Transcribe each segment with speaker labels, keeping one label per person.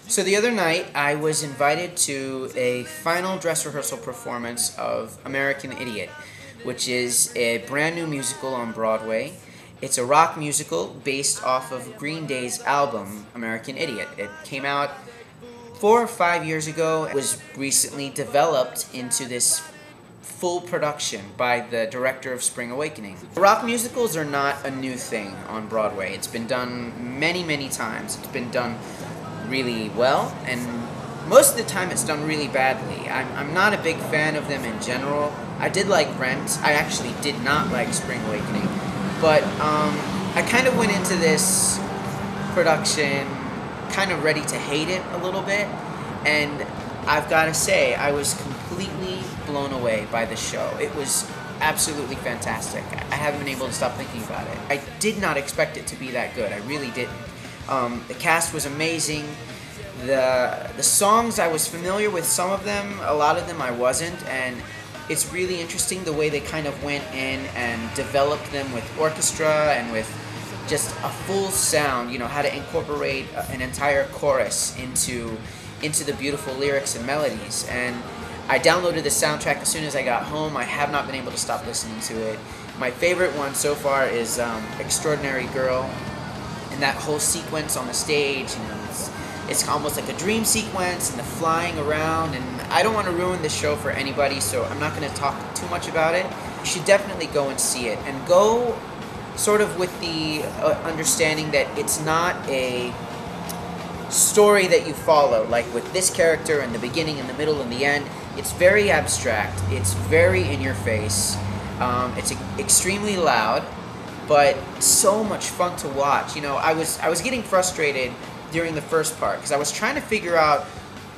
Speaker 1: So the other night, I was invited to a final dress rehearsal performance of American Idiot, which is a brand new musical on Broadway. It's a rock musical based off of Green Day's album, American Idiot. It came out 4 or 5 years ago. It was recently developed into this full production by the director of Spring Awakening. Rock musicals are not a new thing on Broadway. It's been done many, many times. It's been done really well, and most of the time it's done really badly. I'm not a big fan of them in general. I did like Rent. I actually did not like Spring Awakening, but I kind of went into this production kind of ready to hate it a little bit, and I've got to say, I was completely blown away by the show. It was absolutely fantastic. I haven't been able to stop thinking about it. I did not expect it to be that good. I really didn't. The cast was amazing. The songs, I was familiar with some of them, a lot of them I wasn't, and it's really interesting the way they kind of went in and developed them with orchestra and with just a full sound, you know, how to incorporate an entire chorus into the beautiful lyrics and melodies. And I downloaded the soundtrack as soon as I got home. I have not been able to stop listening to it. My favorite one so far is Extraordinary Girl, and that whole sequence on the stage, you know, it's almost like a dream sequence, and the flying around, and I don't want to ruin the show for anybody, so I'm not going to talk too much about it. You should definitely go and see it, and go sort of with the understanding that it's not a story that you follow, like with this character in the beginning, in the middle, and the end. It's very abstract. It's very in your face. It's extremely loud, but so much fun to watch. You know, I was getting frustrated during the first part because I was trying to figure out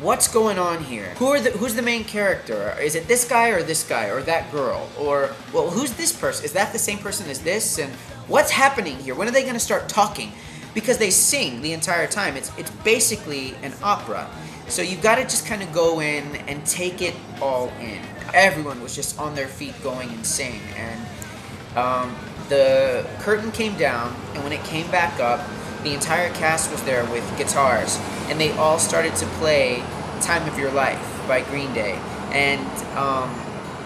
Speaker 1: what's going on here. Who's the main character? Is it this guy or that girl? Or, well, who's this person? Is that the same person as this? And what's happening here? When are they going to start talking? Because they sing the entire time. It's basically an opera. So you've got to just kind of go in and take it all in. Everyone was just on their feet going insane. And the curtain came down, and when it came back up, the entire cast was there with guitars, and they all started to play Time of Your Life by Green Day. And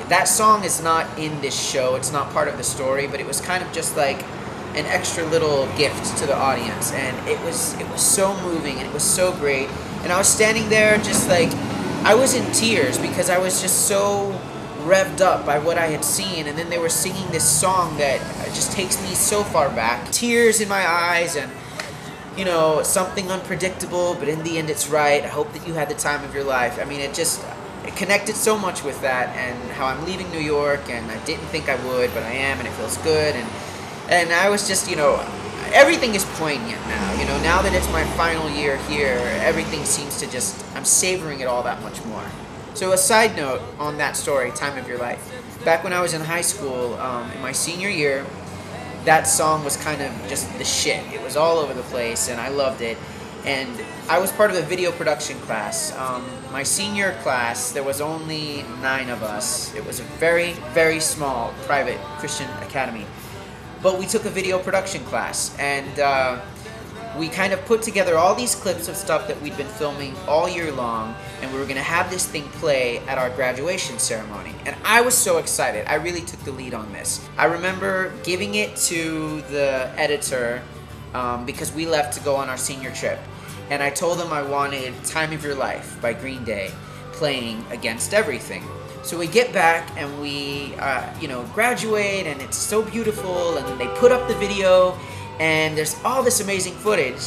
Speaker 1: that song is not in this show. It's not part of the story, but it was kind of just like an extra little gift to the audience, and it was so moving, and it was so great. And I was standing there just like, I was in tears because I was just so revved up by what I had seen, and then they were singing this song that just takes me so far back. Tears in my eyes, and you know, something unpredictable, but in the end it's right. I hope that you had the time of your life. I mean, it connected so much with that, and how I'm leaving New York, and I didn't think I would, but I am, and it feels good. And I was just, you know, everything is poignant now. You know, now that it's my final year here, everything seems to just, I'm savoring it all that much more. So a side note on that story, Time of Your Life. Back when I was in high school, in my senior year, that song was kind of just the shit. It was all over the place, and I loved it. And I was part of a video production class. My senior class, there was only 9 of us. It was a very, very small private Christian academy. But we took a video production class, and we kind of put together all these clips of stuff that we'd been filming all year long, and we were going to have this thing play at our graduation ceremony. And I was so excited. I really took the lead on this. I remember giving it to the editor because we left to go on our senior trip. And I told them I wanted Time of Your Life by Green Day playing against everything. So we get back, and we, you know, graduate, and it's so beautiful, and they put up the video, and there's all this amazing footage,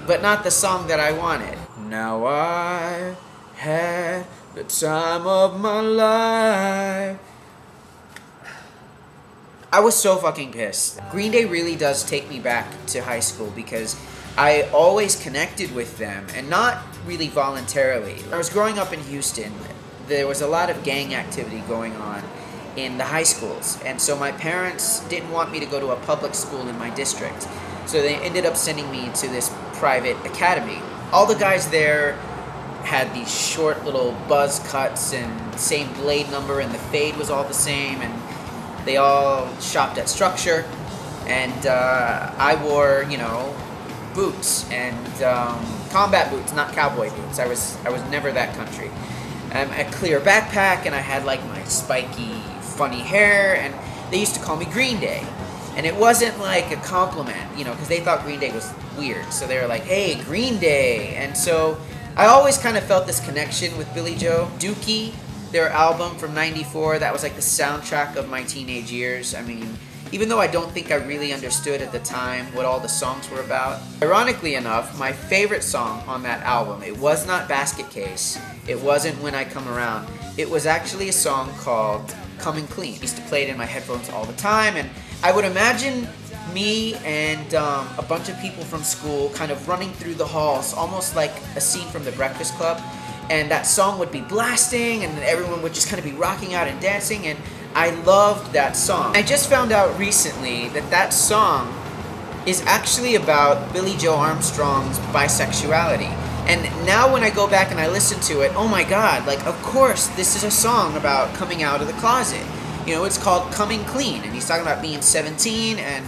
Speaker 1: but not the song that I wanted. Now I had the time of my life. I was so fucking pissed. Green Day really does take me back to high school because I always connected with them, and not really voluntarily. I was growing up in Houston. There was a lot of gang activity going on in the high schools, and so my parents didn't want me to go to a public school in my district, so they ended up sending me to this private academy. All the guys there had these short little buzz cuts and same blade number, and the fade was all the same, and they all shopped at Structure, and I wore, you know, boots and Combat boots, not cowboy boots. I was never that country. A clear backpack, and I had like my spiky, funny hair, and they used to call me Green Day. And it wasn't like a compliment, you know, because they thought Green Day was weird. So they were like, hey, Green Day. And so I always kind of felt this connection with Billy Joe. Dookie, their album from '94, that was like the soundtrack of my teenage years. I mean, even though I don't think I really understood at the time what all the songs were about. Ironically enough, my favorite song on that album, it was not Basket Case, it wasn't When I Come Around, it was actually a song called Coming Clean. I used to play it in my headphones all the time, and I would imagine me and a bunch of people from school kind of running through the halls, almost like a scene from The Breakfast Club, and that song would be blasting, and everyone would just kind of be rocking out and dancing, and I loved that song. I just found out recently that that song is actually about Billie Joe Armstrong's bisexuality. And now when I go back and I listen to it, oh my god, like, of course, this is a song about coming out of the closet. You know, it's called Coming Clean, and he's talking about being 17 and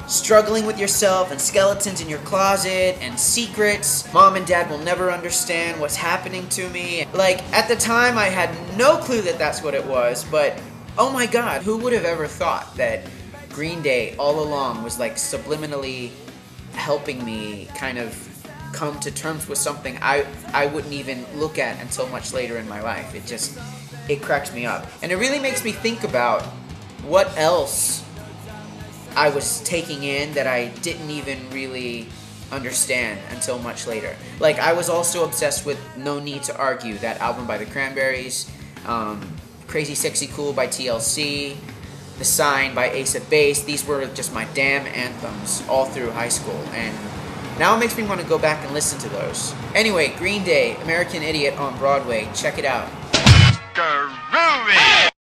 Speaker 1: struggling with yourself and skeletons in your closet and secrets. Mom and Dad will never understand what's happening to me. Like, at the time, I had no clue that that's what it was, but oh my god, who would have ever thought that Green Day all along was like subliminally helping me kind of come to terms with something I wouldn't even look at until much later in my life. It cracks me up. And it really makes me think about what else I was taking in that I didn't even really understand until much later. Like, I was also obsessed with No Need to Argue, that album by the Cranberries, Crazy Sexy Cool by TLC, The Sign by Ace of Base. These were just my damn anthems all through high school, and now it makes me want to go back and listen to those. Anyway, Green Day, American Idiot on Broadway. Check it out.
Speaker 2: Groovy!